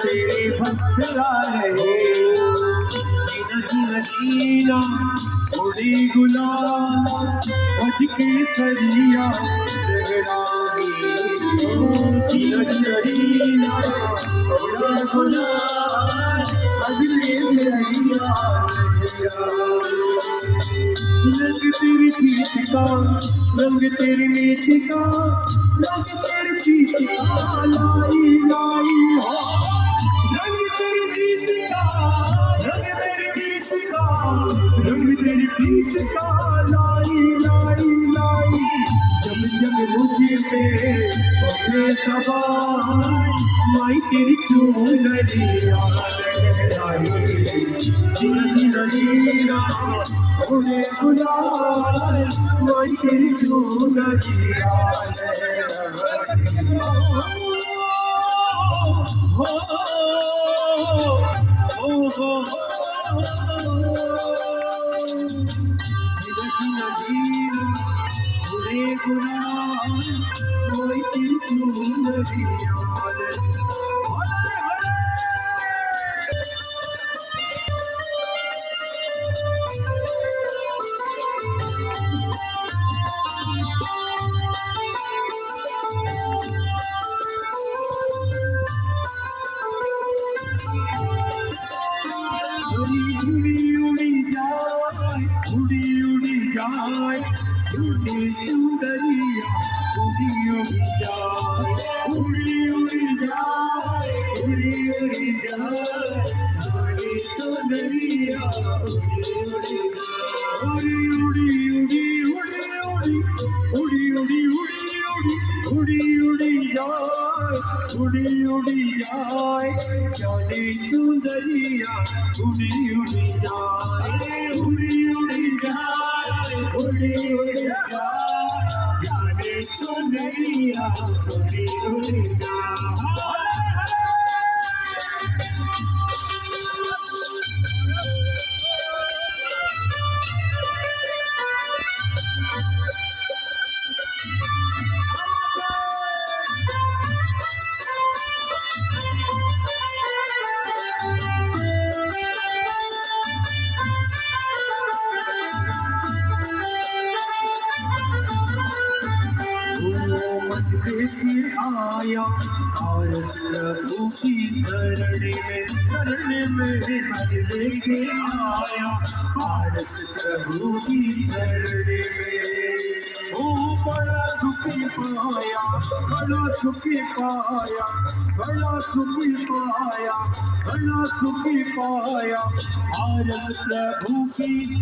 तेरे भक्त आ रहे जीना जीना जीना उड़ी गुलाल बज के सरिया जगरानी जीना जीना जीना उड़ा गुलाल बज के सरिया रंग तेरी पीठ का रंग तेरी मीठ का रंग तेरी पीठ का लाई लाई हो रंग तेरी पीठ का रंग तेरी पीठ का रंग तेरी पीठ का लाई लाई लाई जब जब मुझे पे पकड़े सवार माई तेरी चूनरिया लहराई जीना जीना जीना उड़े गुलाल माई तेरी चूनरिया लहराई हो हो जीना जीना जीना उड़े गुलाल माई तेरी चूनरिया उड़ी उड़ी जाए उड़ी उड़ी जाए उड़ी चुंदरिया उड़ी उड़ी जाए उड़ी उड़ी जाए उड़ी उड़ी जाए उड़ी चुंदरिया उड़ी उड़ी उड़ी उड़ी उड़ी उड़ी उड़ी उड़ी उड़ी उड़ी जाए उड़ी उड़ी जाए चले चुंदरिया उड़ी उड़ी जाए उड़ी उड़ी जाए उड़ी उड़ी जाए चले चुंदरिया उड़ी उड़ी जाए लेके आया और प्रभु की शरण में मन लेके आया पारस प्रभु की शरण में ओ बड़ा सुखी पाया बड़ा सुखी पाया बड़ा सुखी पाया बड़ा सुखी पाया पारस प्रभु की